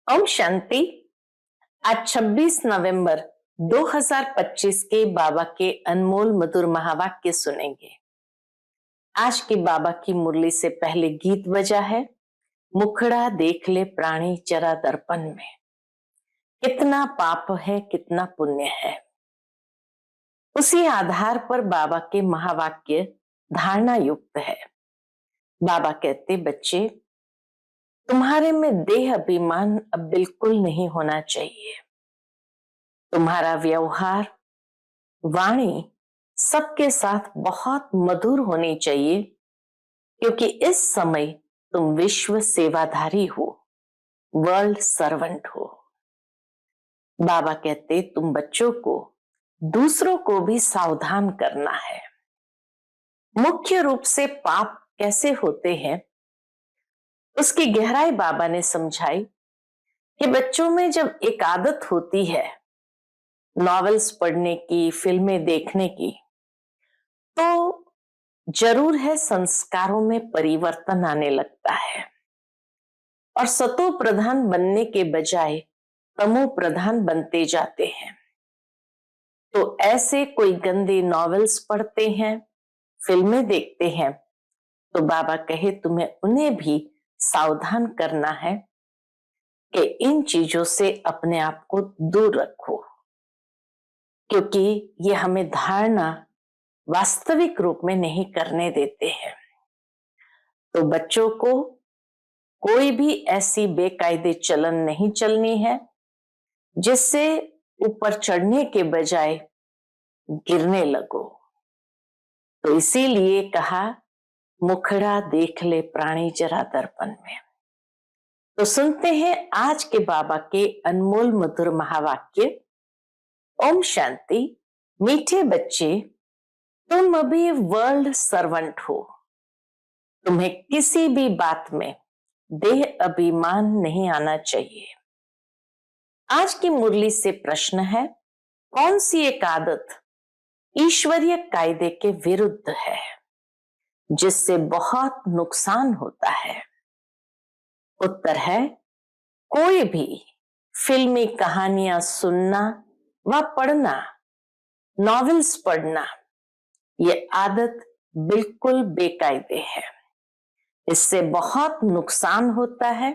ओम शांति। आज 26 नवंबर 2025 के बाबा के अनमोल मधुर महावाक्य सुनेंगे। आज के बाबा की मुरली से पहले गीत बजा है, मुखड़ा देख ले प्राणी जरा दर्पण में। कितना पाप है कितना पुण्य है, उसी आधार पर बाबा के महावाक्य धारणा युक्त है। बाबा कहते, बच्चे तुम्हारे में देह अभिमान अब बिल्कुल नहीं होना चाहिए। तुम्हारा व्यवहार, वाणी सबके साथ बहुत मधुर होनी चाहिए, क्योंकि इस समय तुम विश्व सेवाधारी हो, वर्ल्ड सर्वेंट हो। बाबा कहते, तुम बच्चों को दूसरों को भी सावधान करना है। मुख्य रूप से पाप कैसे होते हैं, उसकी गहराई बाबा ने समझाई कि बच्चों में जब एक आदत होती है नॉवेल्स पढ़ने की, फिल्में देखने की, तो जरूर है संस्कारों में परिवर्तन आने लगता है और सतो प्रधान बनने के बजाय तमो प्रधान बनते जाते हैं। तो ऐसे कोई गंदे नॉवेल्स पढ़ते हैं, फिल्में देखते हैं, तो बाबा कहे तुम्हें उन्हें भी सावधान करना है कि इन चीजों से अपने आप को दूर रखो, क्योंकि ये हमें धारणा वास्तविक रूप में नहीं करने देते हैं। तो बच्चों को कोई भी ऐसी बेकायदे चलन नहीं चलनी है जिससे ऊपर चढ़ने के बजाय गिरने लगो। तो इसीलिए कहा, मुखड़ा देख ले प्राणी जरा दर्पण में। तो सुनते हैं आज के बाबा के अनमोल मधुर महावाक्य। ओम शांति। मीठे बच्चे, तुम अभी वर्ल्ड सर्वेंट हो। तुम्हें किसी भी बात में देह अभिमान नहीं आना चाहिए। आज की मुरली से प्रश्न है, कौन सी एक आदत ईश्वरीय कायदे के विरुद्ध है जिससे बहुत नुकसान होता है? उत्तर है, कोई भी फिल्मी कहानियां सुनना व पढ़ना, नॉवेल्स पढ़ना, ये आदत बिल्कुल बेकायदे है। इससे बहुत नुकसान होता है।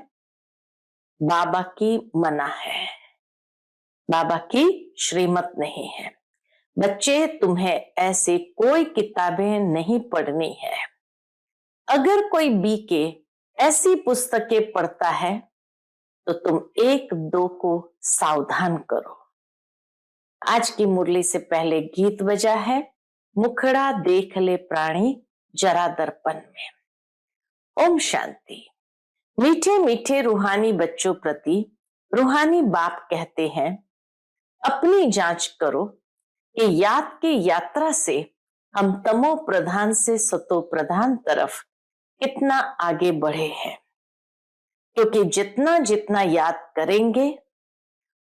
बाबा की मना है, बाबा की श्रीमत नहीं है। बच्चे, तुम्हें ऐसे कोई किताबें नहीं पढ़नी है। अगर कोई बीके ऐसी पुस्तकें पढ़ता है तो तुम एक दो को सावधान करो। आज की मुरली से पहले गीत बजा है, मुखड़ा देख ले प्राणी जरा दर्पण में। ओम शांति। मीठे मीठे रूहानी बच्चों प्रति रूहानी बाप कहते हैं, अपनी जांच करो कि याद की यात्रा से हम तमो प्रधान से सतो प्रधान तरफ कितना आगे बढ़े हैं। क्योंकि जितना जितना याद करेंगे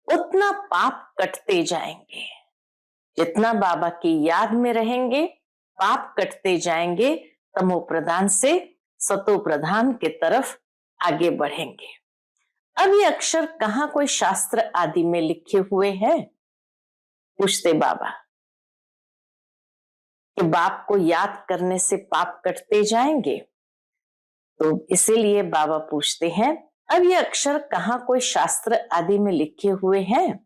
उतना पाप कटते जाएंगे। जितना बाबा की याद में रहेंगे पाप कटते जाएंगे, तमो प्रधान से सतो प्रधान के तरफ आगे बढ़ेंगे। अब ये अक्षर कहाँ कोई शास्त्र आदि में लिखे हुए हैं? पूछते बाबा कि बाप को याद करने से पाप कटते जाएंगे। तो इसीलिए बाबा पूछते हैं, अब ये अक्षर कहाँ कोई शास्त्र आदि में लिखे हुए हैं?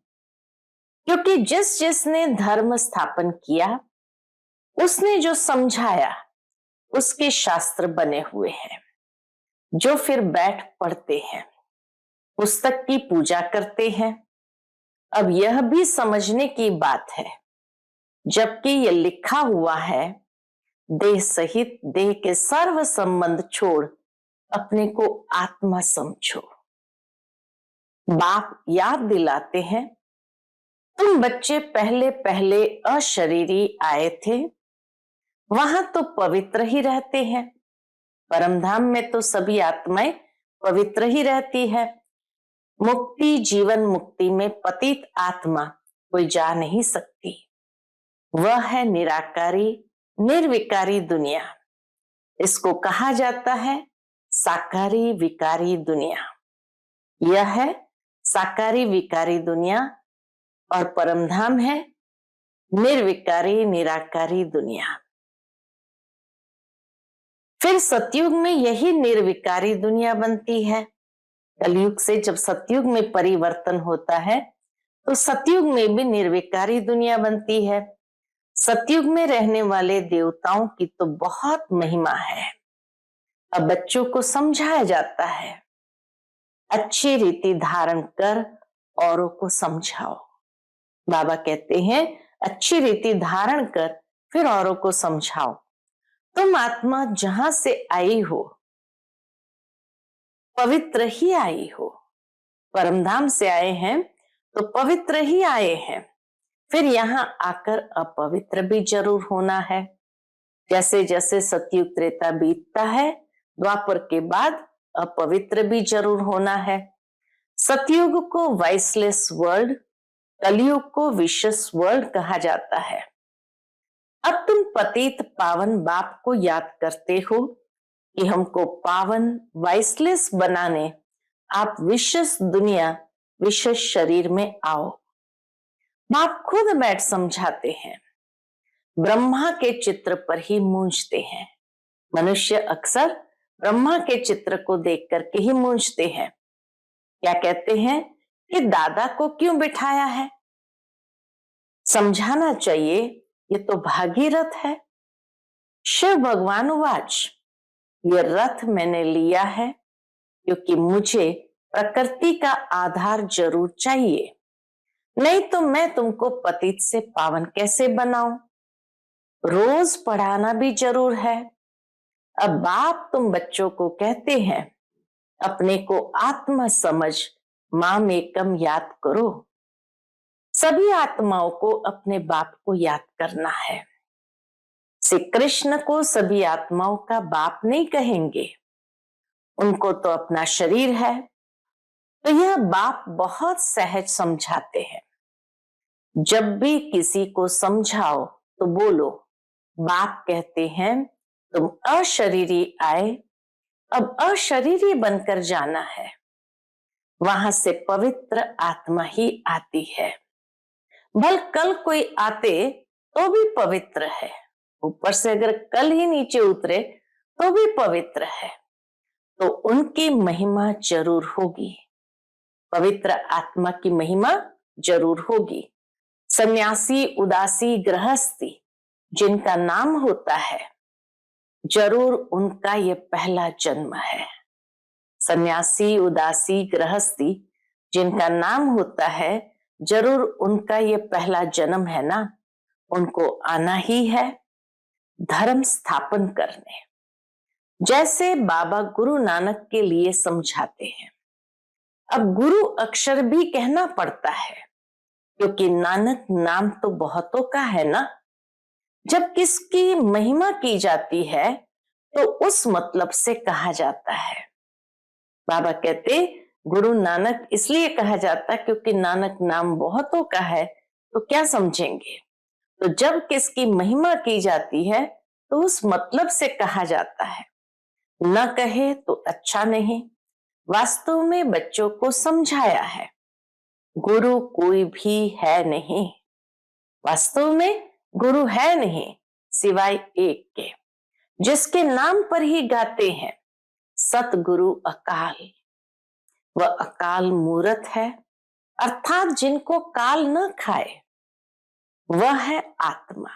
क्योंकि जिसने धर्म स्थापन किया, उसने जो समझाया, उसके शास्त्र बने हुए हैं, जो फिर बैठ पढ़ते हैं, पुस्तक की पूजा करते हैं। अब यह भी समझने की बात है, जबकि यह लिखा हुआ है, देह सहित देह के सर्व संबंध छोड़ अपने को आत्मा समझो। बाप याद दिलाते हैं, तुम बच्चे पहले पहले अशरीरी आए थे, वहां तो पवित्र ही रहते हैं। परमधाम में तो सभी आत्माएं पवित्र ही रहती है। मुक्ति, जीवन मुक्ति में पतित आत्मा कोई जा नहीं सकती। वह है निराकारी निर्विकारी दुनिया। इसको कहा जाता है साकारी विकारी दुनिया। यह है साकारी विकारी दुनिया और परमधाम है निर्विकारी निराकारी दुनिया। फिर सतयुग में यही निर्विकारी दुनिया बनती है। कलयुग से जब सतयुग में परिवर्तन होता है तो सतयुग में भी निर्विकारी दुनिया बनती है। सतयुग में रहने वाले देवताओं की तो बहुत महिमा है। अब बच्चों को समझाया जाता है, अच्छी रीति धारण कर औरों को समझाओ। बाबा कहते हैं अच्छी रीति धारण कर फिर औरों को समझाओ। तुम आत्मा जहां से आई हो पवित्र ही आई हो। परमधाम से आए हैं तो पवित्र ही आए हैं। फिर यहाँ आकर अपवित्र भी जरूर होना है। जैसे जैसे सतयुग त्रेता बीतता है द्वापर के बाद अपवित्र भी जरूर होना है। सतयुग को वाइसलेस वर्ल्ड, कलयुग को विशस वर्ल्ड कहा जाता है। अब तुम पतित पावन बाप को याद करते हो कि हमको पावन वाइसलेस बनाने आप विशस दुनिया विशस शरीर में आओ। बाप खुद बैठ समझाते हैं। ब्रह्मा के चित्र पर ही मूंझते हैं। मनुष्य अक्सर ब्रह्मा के चित्र को देख करके ही मूंझते हैं। क्या कहते हैं कि दादा को क्यों बिठाया है? समझाना चाहिए ये तो भागीरथ है। शिव भगवान वाच, ये रथ मैंने लिया है क्योंकि मुझे प्रकृति का आधार जरूर चाहिए, नहीं तो मैं तुमको पतित से पावन कैसे बनाऊं। रोज पढ़ाना भी जरूर है। अब बाप तुम बच्चों को कहते हैं अपने को आत्मा समझ माम एकम याद करो। सभी आत्माओं को अपने बाप को याद करना है। श्री कृष्ण को सभी आत्माओं का बाप नहीं कहेंगे, उनको तो अपना शरीर है। तो यह बाप बहुत सहज समझाते हैं। जब भी किसी को समझाओ तो बोलो बाप कहते हैं तुम अशरीरी आए, अब अशरीरी बनकर जाना है। वहां से पवित्र आत्मा ही आती है। भल कल कोई आते तो भी पवित्र है, ऊपर से अगर कल ही नीचे उतरे तो भी पवित्र है, तो उनकी महिमा जरूर होगी। पवित्र आत्मा की महिमा जरूर होगी। सन्यासी उदासी गृहस्थी जिनका नाम होता है जरूर उनका ये पहला जन्म है। सन्यासी उदासी गृहस्थी जिनका नाम होता है जरूर उनका ये पहला जन्म है ना। उनको आना ही है धर्म स्थापन करने। जैसे बाबा गुरु नानक के लिए समझाते हैं। अब गुरु अक्षर भी कहना पड़ता है क्योंकि नानक नाम तो बहुतों का है ना। जब किसकी महिमा की जाती है तो उस मतलब से कहा जाता है। बाबा कहते गुरु नानक इसलिए कहा जाता क्योंकि नानक नाम बहुतों का है, तो क्या समझेंगे। तो जब किसकी महिमा की जाती है तो उस मतलब से कहा जाता है, न कहे तो अच्छा नहीं। वास्तव में बच्चों को समझाया है गुरु कोई भी है नहीं। वास्तव में गुरु है नहीं सिवाय एक के, जिसके नाम पर ही गाते हैं सतगुरु अकाल। वह अकाल मूरत है, अर्थात जिनको काल न खाए, वह है आत्मा।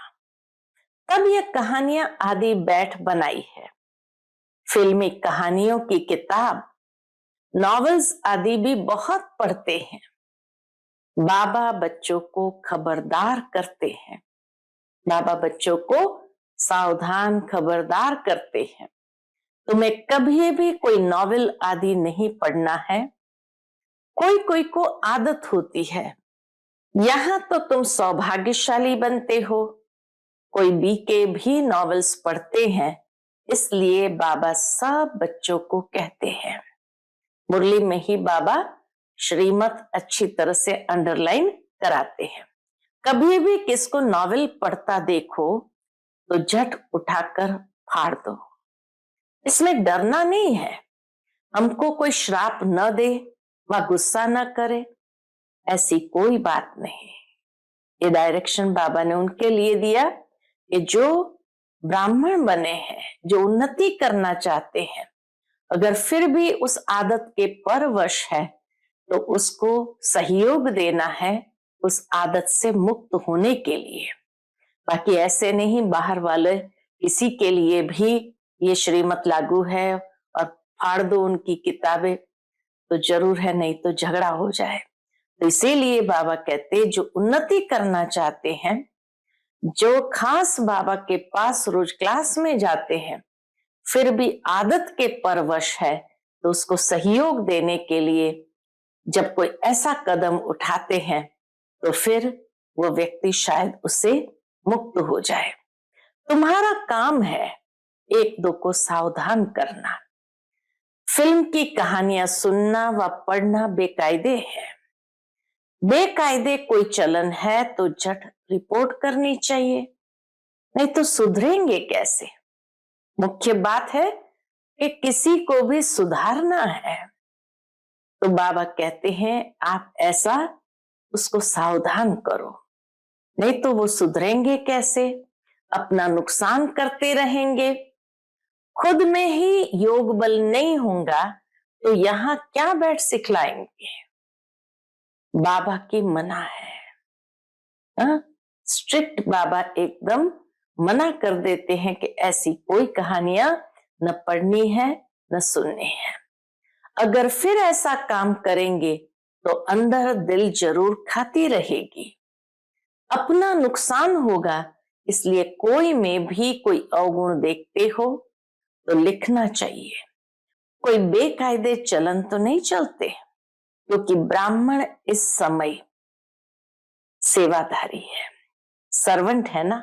तब यह कहानियां आदि बैठ बनाई है। फिल्मी कहानियों की किताब, नॉवेल्स आदि भी बहुत पढ़ते हैं। बाबा बच्चों को खबरदार करते हैं। बाबा बच्चों को सावधान खबरदार करते हैं। तुम्हें कभी भी कोई नॉवेल आदि नहीं पढ़ना है। कोई कोई को आदत होती है, यहां तो तुम सौभाग्यशाली बनते हो। कोई बीके भी नॉवेल्स पढ़ते हैं, इसलिए बाबा सब बच्चों को कहते हैं। मुरली में ही बाबा श्रीमत अच्छी तरह से अंडरलाइन कराते हैं। कभी भी किसको नॉवेल पढ़ता देखो तो झट उठाकर फाड़ दो। इसमें डरना नहीं है। हमको कोई श्राप न दे वह गुस्सा न करे, ऐसी कोई बात नहीं। ये डायरेक्शन बाबा ने उनके लिए दिया कि जो ब्राह्मण बने हैं, जो उन्नति करना चाहते हैं, अगर फिर भी उस आदत के परवश है तो उसको सहयोग देना है उस आदत से मुक्त होने के लिए। बाकी ऐसे नहीं बाहर वाले किसी के लिए भी ये श्रीमत लागू है और फाड़ दो उनकी किताबें तो जरूर है, नहीं तो झगड़ा हो जाए। तो इसीलिए बाबा कहते जो उन्नति करना चाहते हैं, जो खास बाबा के पास रोज क्लास में जाते हैं, फिर भी आदत के परवश है, तो उसको सहयोग देने के लिए जब कोई ऐसा कदम उठाते हैं तो फिर वो व्यक्ति शायद उससे मुक्त हो जाए। तुम्हारा काम है एक दो को सावधान करना। फिल्म की कहानियां सुनना व पढ़ना बेकायदे है। बेकायदे कोई चलन है तो झट रिपोर्ट करनी चाहिए, नहीं तो सुधरेंगे कैसे। मुख्य बात है कि किसी को भी सुधारना है, तो बाबा कहते हैं आप ऐसा उसको सावधान करो, नहीं तो वो सुधरेंगे कैसे, अपना नुकसान करते रहेंगे। खुद में ही योग बल नहीं होगा तो यहां क्या बैठ सिखलाएंगे। बाबा की मना है, स्ट्रिक्ट बाबा एकदम मना कर देते हैं कि ऐसी कोई कहानियां न पढ़नी है न सुननी है। अगर फिर ऐसा काम करेंगे तो अंदर दिल जरूर खाती रहेगी, अपना नुकसान होगा। इसलिए कोई में भी कोई अवगुण देखते हो तो लिखना चाहिए। कोई बेकायदे चलन तो नहीं चलते, क्योंकि ब्राह्मण इस समय सेवाधारी है, सर्वेंट है ना।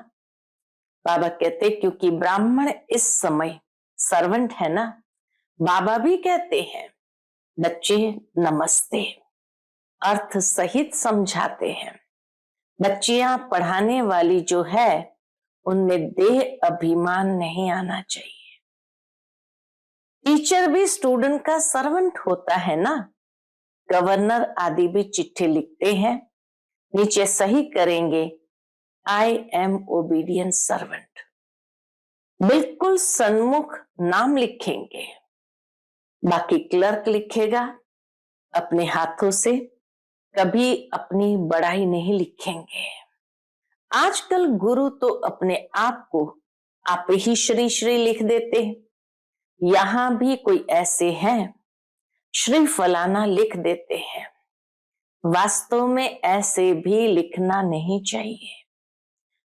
बाबा कहते क्योंकि ब्राह्मण इस समय सर्वेंट है ना। बाबा भी कहते हैं बच्चे नमस्ते, अर्थ सहित समझाते हैं। बच्चियां पढ़ाने वाली जो है उनमें देह अभिमान नहीं आना चाहिए। टीचर भी स्टूडेंट का सर्वेंट होता है ना। गवर्नर आदि भी चिट्ठी लिखते हैं, नीचे सही करेंगे आई एम ओबीडियंट सर्वेंट, बिल्कुल सन्मुख नाम लिखेंगे। बाकी क्लर्क लिखेगा अपने हाथों से, कभी अपनी बड़ाई नहीं लिखेंगे। आजकल गुरु तो अपने आप को आप ही श्री श्री लिख देते हैं। यहां भी कोई ऐसे हैं श्री फलाना लिख देते हैं। वास्तव में ऐसे भी लिखना नहीं चाहिए।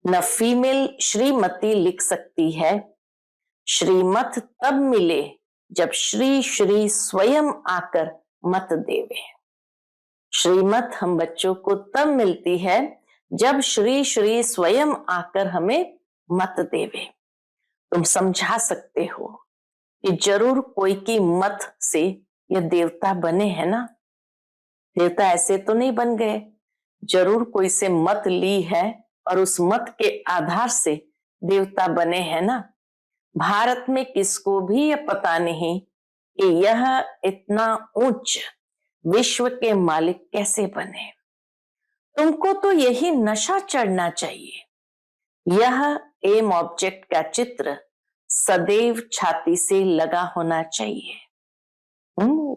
न फीमेल श्रीमती लिख सकती है। श्रीमत तब मिले जब श्री श्री स्वयं आकर मत देवे। श्रीमत हम बच्चों को तब मिलती है जब श्री श्री स्वयं आकर हमें मत देवे। तुम समझा सकते हो कि जरूर कोई की मत से ये देवता बने हैं ना। देवता ऐसे तो नहीं बन गए, जरूर कोई से मत ली है और उस मत के आधार से देवता बने हैं ना। भारत में किसको भी ये पता नहीं कि यह इतना उच्च विश्व के मालिक कैसे बने। तुमको तो यही नशा चढ़ना चाहिए। यह एम ऑब्जेक्ट का चित्र सदैव छाती से लगा होना चाहिए।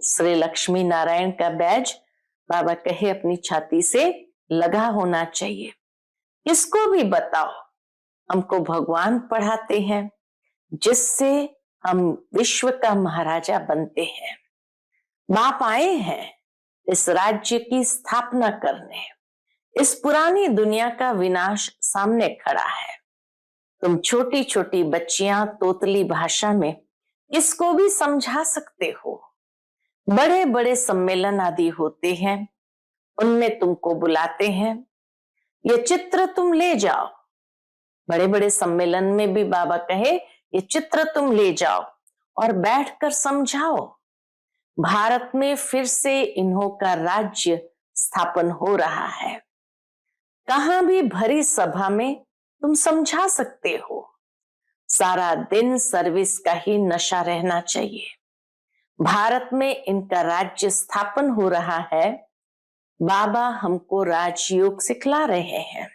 श्री लक्ष्मी नारायण का बैज बाबा कहे अपनी छाती से लगा होना चाहिए। किसको भी बताओ, हमको भगवान पढ़ाते हैं जिससे हम विश्व का महाराजा बनते हैं। बाप आए हैं इस राज्य की स्थापना करने। इस पुरानी दुनिया का विनाश सामने खड़ा है। तुम छोटी छोटी बच्चियां तोतली भाषा में इसको भी समझा सकते हो। बड़े बड़े सम्मेलन आदि होते हैं, उनमें तुमको बुलाते हैं, ये चित्र तुम ले जाओ। बड़े बड़े सम्मेलन में भी बाबा कहे ये चित्र तुम ले जाओ और बैठकर समझाओ। भारत में फिर से इन्हों का राज्य स्थापन हो रहा है। कहां भी भरी सभा में तुम समझा सकते हो। सारा दिन सर्विस का ही नशा रहना चाहिए। भारत में इनका राज्य स्थापन हो रहा है। बाबा हमको राजयोग सिखला रहे हैं।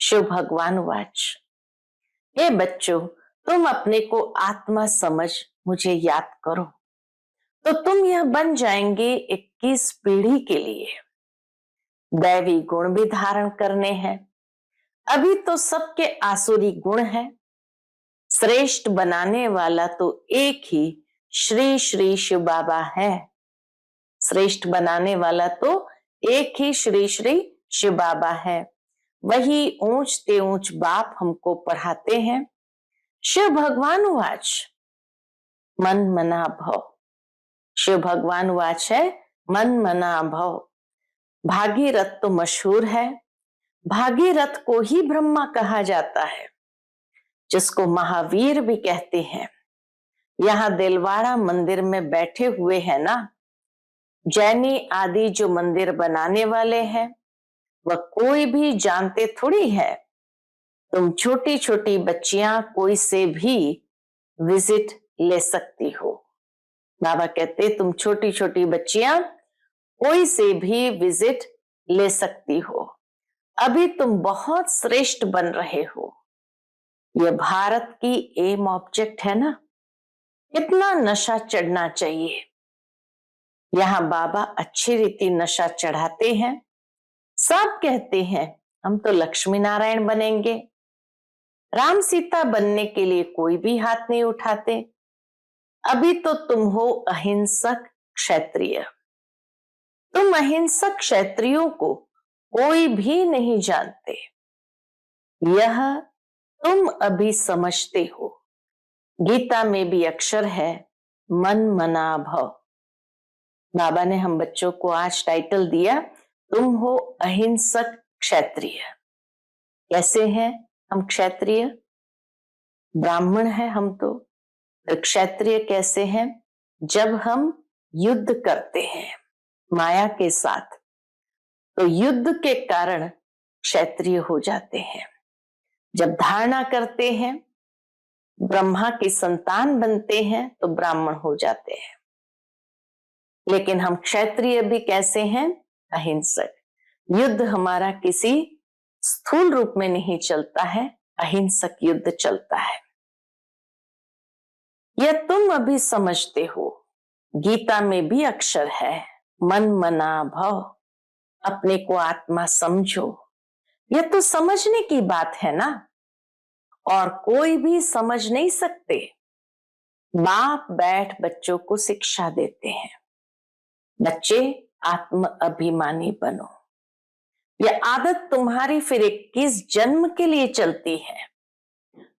शिव भगवान वाच, हे बच्चों, तुम अपने को आत्मा समझ मुझे याद करो तो तुम यह बन जाएंगे 21 पीढ़ी के लिए। दैवी गुण भी धारण करने हैं। अभी तो सबके आसुरी गुण है। श्रेष्ठ बनाने वाला तो एक ही श्री श्री शिव बाबा है। श्रेष्ठ बनाने वाला तो एक ही श्री श्री शिव बाबा है। वही ऊंचते ऊंच बाप हमको पढ़ाते हैं। शिव भगवान वाच, मन मना भव। शिव भगवान वाच है, मन मना भव। भागीरथ तो मशहूर है। भागीरथ को ही ब्रह्मा कहा जाता है, जिसको महावीर भी कहते हैं। यहाँ दिलवाड़ा मंदिर में बैठे हुए हैं ना, जैनी आदि जो मंदिर बनाने वाले हैं, वह कोई भी जानते थोड़ी है। तुम छोटी छोटी बच्चियां कोई से भी विजिट ले सकती हो। बाबा कहते तुम छोटी छोटी बच्चियां कोई से भी विजिट ले सकती हो। अभी तुम बहुत श्रेष्ठ बन रहे हो। यह भारत की एम ऑब्जेक्ट है ना। कितना नशा चढ़ना चाहिए। यहाँ बाबा अच्छी रीति नशा चढ़ाते हैं। सब कहते हैं हम तो लक्ष्मी नारायण बनेंगे। राम सीता बनने के लिए कोई भी हाथ नहीं उठाते। अभी तो तुम हो अहिंसक क्षत्रिय। तुम अहिंसक क्षत्रियों को कोई भी नहीं जानते। यह तुम अभी समझते हो। गीता में भी अक्षर है मन मना भव। बाबा ने हम बच्चों को आज टाइटल दिया, तुम हो अहिंसक क्षत्रिय। कैसे हैं हम क्षत्रिय? ब्राह्मण हैं हम तो। क्षत्रिय कैसे हैं? जब हम युद्ध करते हैं माया के साथ, तो युद्ध के कारण क्षत्रिय हो जाते हैं। जब धारणा करते हैं, ब्रह्मा की संतान बनते हैं, तो ब्राह्मण हो जाते हैं। लेकिन हम क्षत्रिय भी कैसे हैं? अहिंसक। युद्ध हमारा किसी स्थूल रूप में नहीं चलता है, अहिंसक युद्ध चलता है। यह तुम अभी समझते हो। गीता में भी अक्षर है मन मना भव। अपने को आत्मा समझो। यह तो समझने की बात है ना, और कोई भी समझ नहीं सकते। बाप बैठ बच्चों को शिक्षा देते हैं, बच्चे आत्म अभिमानी बनो। यह आदत तुम्हारी फिर 21 जन्म के लिए चलती है।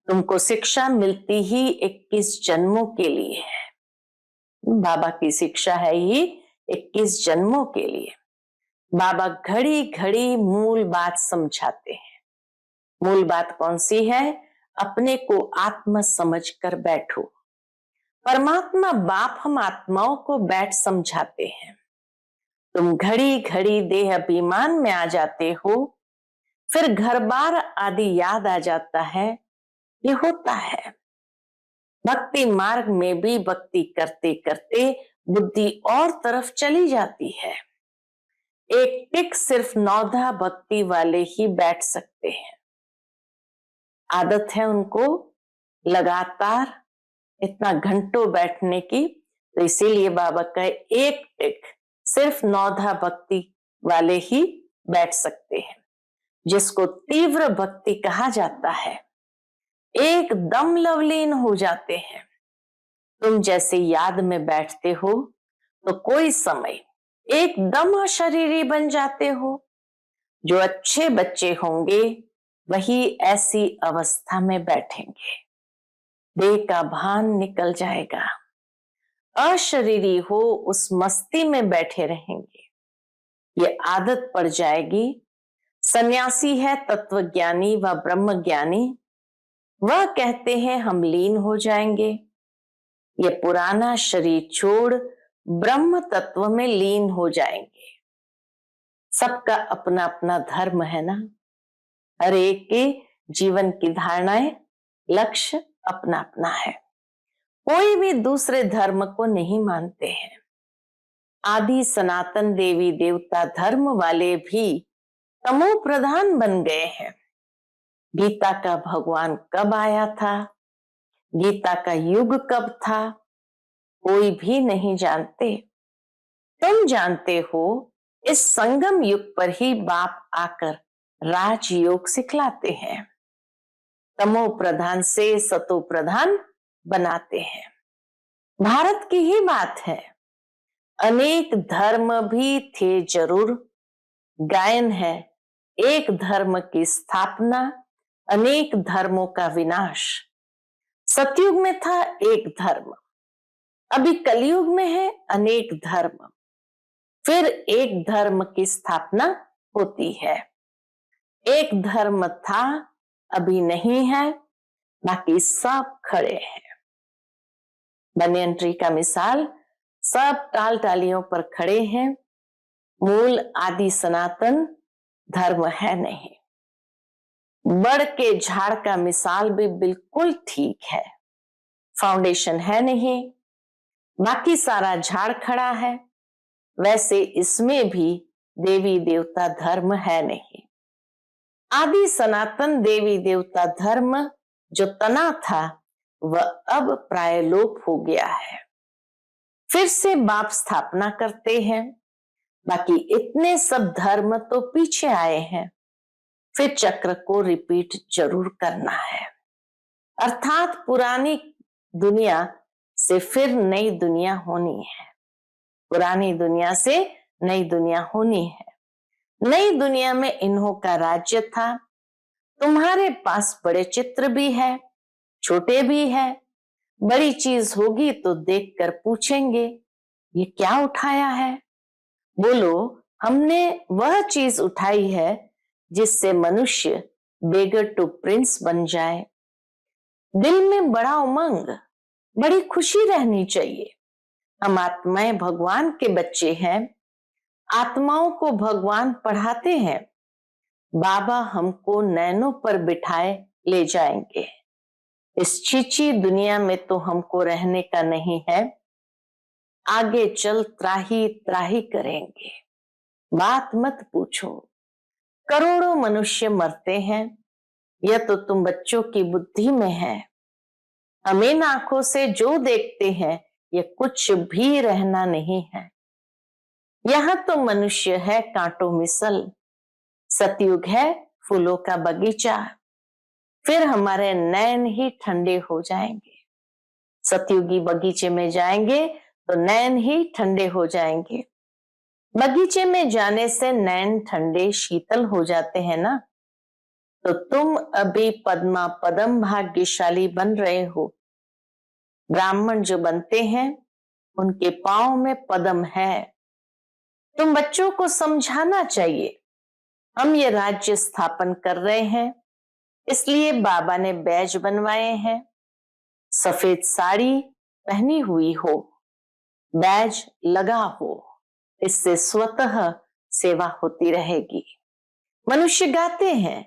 तुमको शिक्षा मिलती ही 21 जन्मों के लिए है। बाबा की शिक्षा है ही 21 जन्मों के लिए। बाबा घड़ी घड़ी मूल बात समझाते हैं। मूल बात कौन सी है? अपने को आत्मा समझ कर बैठो। परमात्मा बाप हम आत्माओं को बैठ समझाते हैं। तुम घड़ी घड़ी देह अभिमान में आ जाते हो, फिर घर बार आदि याद आ जाता है। ये होता है। भक्ति मार्ग में भी भक्ति करते करते बुद्धि और तरफ चली जाती है। एक टिक सिर्फ नौधा भक्ति वाले ही बैठ सकते हैं। आदत है उनको लगातार इतना घंटों बैठने की, तो इसीलिए बाबा कहे एक टिक सिर्फ नौधा भक्ति वाले ही बैठ सकते हैं, जिसको तीव्र भक्ति कहा जाता है। एकदम लवलीन हो जाते हैं। तुम जैसे याद में बैठते हो तो कोई समय एकदम अशरीरी बन जाते हो। जो अच्छे बच्चे होंगे वही ऐसी अवस्था में बैठेंगे। देह का भान निकल जाएगा। अशरीरी हो उस मस्ती में बैठे रहेंगे। ये आदत पड़ जाएगी। सन्यासी है तत्वज्ञानी व ब्रह्म ज्ञानी, वह कहते हैं हम लीन हो जाएंगे। ये पुराना शरीर छोड़ ब्रह्म तत्व में लीन हो जाएंगे। सबका अपना अपना धर्म है ना। हर एक के जीवन की धारणाएं, लक्ष्य अपना अपना है। कोई भी दूसरे धर्म को नहीं मानते हैं। आदि सनातन देवी देवता धर्म वाले भी तमो प्रधान बन गए हैं। गीता का भगवान कब आया था, गीता का युग कब था, कोई भी नहीं जानते। तुम जानते हो, इस संगम युग पर ही बाप आकर राजयोग सिखलाते हैं, तमो प्रधान से सतो प्रधान बनाते हैं। भारत की ही बात है, अनेक धर्म भी थे जरूर, गायन है एक धर्म की स्थापना, अनेक धर्मों का विनाश। सतयुग में था एक धर्म, अभी कलयुग में है अनेक धर्म, फिर एक धर्म की स्थापना होती है। एक धर्म था, अभी नहीं है, बाकी सब खड़े हैं। बनियन ट्री का मिसाल, सब टाल टालियों पर खड़े हैं, मूल आदि सनातन धर्म है नहीं। बड़ के झाड़ का मिसाल भी बिल्कुल ठीक है, फाउंडेशन है नहीं, बाकी सारा झाड़ खड़ा है। वैसे इसमें भी देवी देवता धर्म है नहीं। आदि सनातन देवी देवता धर्म जो तना था वह अब प्राय लोप हो गया है। फिर से बाप स्थापना करते हैं, बाकी इतने सब धर्म तो पीछे आए हैं, फिर चक्र को रिपीट जरूर करना है। अर्थात पुरानी दुनिया से फिर नई दुनिया होनी है, पुरानी दुनिया से नई दुनिया होनी है। नई दुनिया में इन्हों का राज्य था। तुम्हारे पास बड़े चित्र भी है, छोटे भी है। बड़ी चीज होगी तो देखकर पूछेंगे ये क्या उठाया है। बोलो हमने वह चीज उठाई है जिससे मनुष्य बेगर टू प्रिंस बन जाए। दिल में बड़ा उमंग, बड़ी खुशी रहनी चाहिए। हम आत्माएं भगवान के बच्चे हैं, आत्माओं को भगवान पढ़ाते हैं। बाबा हमको नैनों पर बिठाए ले जाएंगे। इस छीछी दुनिया में तो हमको रहने का नहीं है, आगे चल त्राही त्राही करेंगे। बात मत पूछो, करोड़ों मनुष्य मरते हैं, यह तो तुम बच्चों की बुद्धि में है। हम इन आंखों से जो देखते हैं ये कुछ भी रहना नहीं है। यहां तो मनुष्य है कांटों मिसल, सतयुग है फूलों का बगीचा, फिर हमारे नैन ही ठंडे हो जाएंगे। सतयुगी बगीचे में जाएंगे तो नैन ही ठंडे हो जाएंगे। बगीचे में जाने से नैन ठंडे शीतल हो जाते हैं ना। तो तुम अभी पद्मा पदम भाग्यशाली बन रहे हो। ब्राह्मण जो बनते हैं उनके पांव में पदम है। तुम बच्चों को समझाना चाहिए, हम ये राज्य स्थापन कर रहे हैं, इसलिए बाबा ने बैज बनवाए हैं। सफेद साड़ी पहनी हुई हो, बैज लगा हो, इससे स्वतः सेवा होती रहेगी। मनुष्य गाते हैं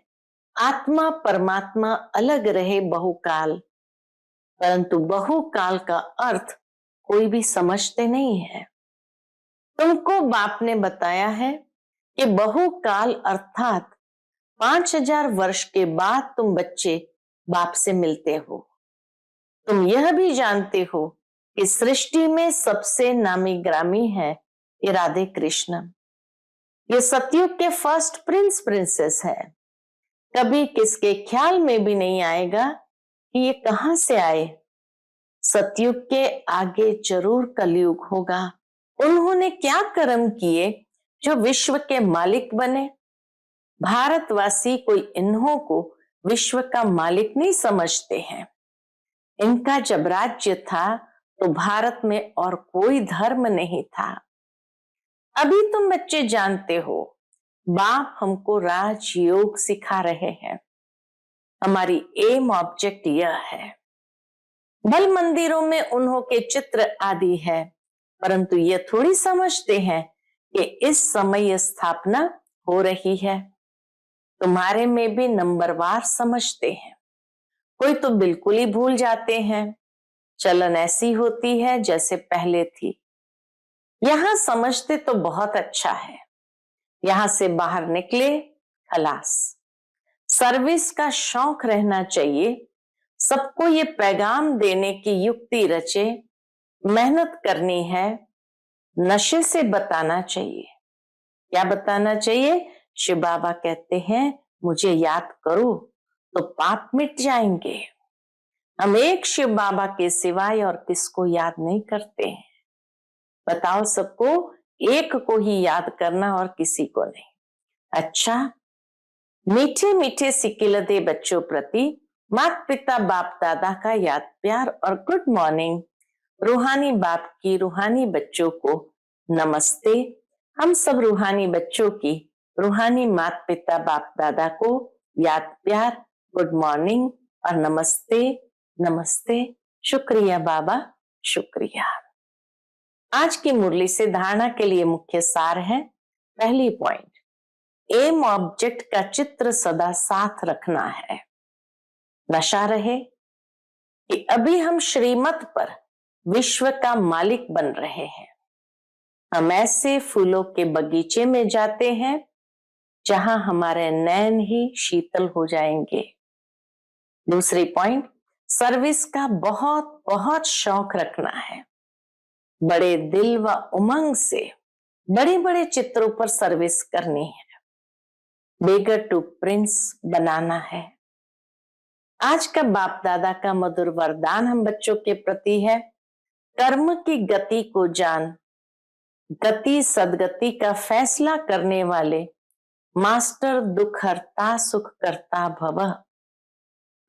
आत्मा परमात्मा अलग रहे बहुकाल, परंतु बहुकाल का अर्थ कोई भी समझते नहीं है। तुमको बाप ने बताया है कि बहुकाल अर्थात 5000 वर्ष के बाद तुम बच्चे बाप से मिलते हो। तुम यह भी जानते हो कि सृष्टि में सबसे नामी ग्रामी है ये राधे कृष्ण। ये सतयुग के फर्स्ट प्रिंस प्रिंसेस है। कभी किसके ख्याल में भी नहीं आएगा कि ये कहां से आए। सतयुग के आगे जरूर कलयुग होगा। उन्होंने क्या कर्म किए जो विश्व के मालिक बने। भारतवासी कोई इन्हों को विश्व का मालिक नहीं समझते हैं। इनका जब राज्य था तो भारत में और कोई धर्म नहीं था। अभी तुम बच्चे जानते हो, बाप हमको राजयोग सिखा रहे हैं। हमारी एम ऑब्जेक्ट यह है। बल मंदिरों में उन्हों के चित्र आदि है, परंतु ये थोड़ी समझते हैं कि इस समय स्थापना हो रही है। तुम्हारे में भी नंबरवार समझते हैं, कोई तो बिल्कुल ही भूल जाते हैं। चलन ऐसी होती है जैसे पहले थी। यहां समझते तो बहुत अच्छा है, यहां से बाहर निकले खलास। सर्विस का शौक रहना चाहिए, सबको ये पैगाम देने की युक्ति रचे, मेहनत करनी है, नशे से बताना चाहिए। क्या बताना चाहिए? शिव बाबा कहते हैं मुझे याद करो तो पाप मिट जाएंगे। हम एक शिव बाबा के सिवाय और किसको याद नहीं करते हैं। बताओ, सबको एक को ही याद करना और किसी को नहीं। अच्छा, मीठे मीठे सिकिलते बच्चों प्रति माता पिता बाप दादा का याद प्यार और गुड मॉर्निंग। रूहानी बाप की रूहानी बच्चों को नमस्ते। हम सब रूहानी बच्चों की रूहानी माता पिता बाप दादा को याद प्यार, गुड मॉर्निंग और नमस्ते। नमस्ते। शुक्रिया बाबा, शुक्रिया। आज की मुरली से धारणा के लिए मुख्य सार है। पहली पॉइंट, एम ऑब्जेक्ट का चित्र सदा साथ रखना है। नशा रहे कि अभी हम श्रीमत पर विश्व का मालिक बन रहे हैं। हम ऐसे फूलों के बगीचे में जाते हैं जहां हमारे नैन ही शीतल हो जाएंगे। दूसरी पॉइंट, सर्विस का बहुत बहुत शौक रखना है। बड़े दिल व उमंग से बड़े बड़े चित्रों पर सर्विस करनी है। बेगर टू प्रिंस बनाना है। आज का बाप दादा का मधुर वरदान हम बच्चों के प्रति है, कर्म की गति को जान, गति सदगति का फैसला करने वाले मास्टर दुख हरता सुख करता भव।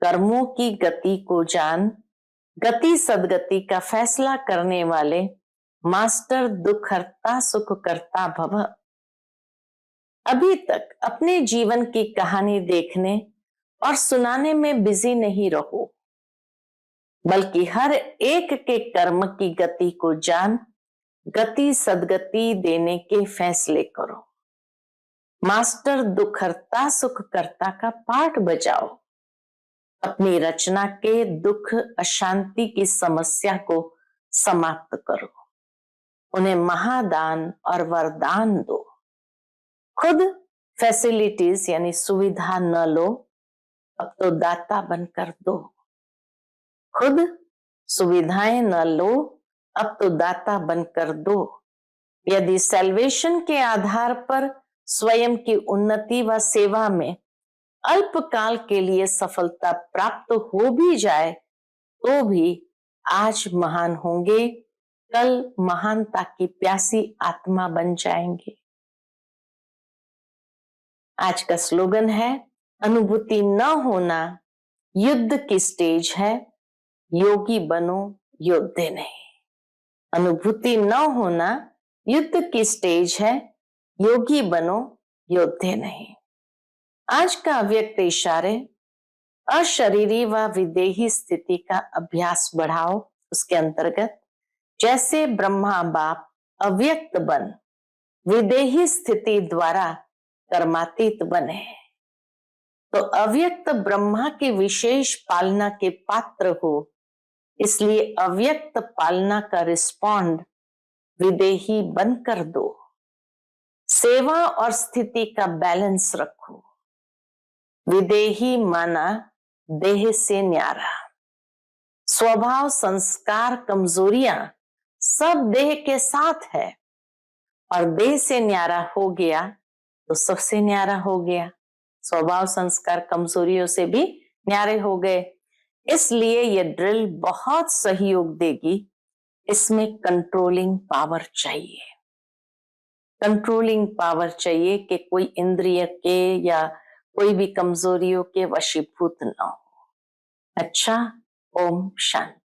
कर्मों की गति को जान, गति सदगति का फैसला करने वाले मास्टर दुख हरता सुख करता भव। अभी तक अपने जीवन की कहानी देखने और सुनाने में बिजी नहीं रहो, बल्कि हर एक के कर्म की गति को जान, गति सदगति देने के फैसले करो। मास्टर दुखहर्ता सुख करता का पाठ बजाओ। अपनी रचना के दुख अशांति की समस्या को समाप्त करो। उन्हें महादान और वरदान दो। खुद फैसिलिटीज यानी सुविधा न लो, अब तो दाता बनकर दो। खुद सुविधाएं न लो, अब तो दाता बनकर दो। यदि सैल्वेशन के आधार पर स्वयं की उन्नति व सेवा में अल्पकाल के लिए सफलता प्राप्त हो भी जाए तो भी आज महान होंगे, कल महानता की प्यासी आत्मा बन जाएंगे। आज का स्लोगन है, अनुभूति न होना युद्ध की स्टेज है, योगी बनो योद्धे नहीं। अनुभूति न होना युद्ध की स्टेज है, योगी बनो योद्धे नहीं। आज का अव्यक्त इशारे, अशरीरी व विदेही स्थिति का अभ्यास बढ़ाओ। उसके अंतर्गत जैसे ब्रह्मा बाप अव्यक्त बन विदेही स्थिति द्वारा कर्मातीत बने, तो अव्यक्त ब्रह्मा की विशेष पालना के पात्र हो, इसलिए अव्यक्त पालना का रिस्पॉन्ड विदेही बनकर दो। सेवा और स्थिति का बैलेंस रखो। विदेही माना देह से न्यारा। स्वभाव संस्कार कमजोरियां सब देह के साथ है, और देह से न्यारा हो गया तो सबसे न्यारा हो गया। स्वभाव संस्कार कमजोरियों से भी न्यारे हो गए। इसलिए ये ड्रिल बहुत सहयोग देगी। इसमें कंट्रोलिंग पावर चाहिए। कंट्रोलिंग पावर चाहिए कि कोई इंद्रिय के या कोई भी कमजोरियों के वशीभूत न हो। अच्छा, ओम शांति।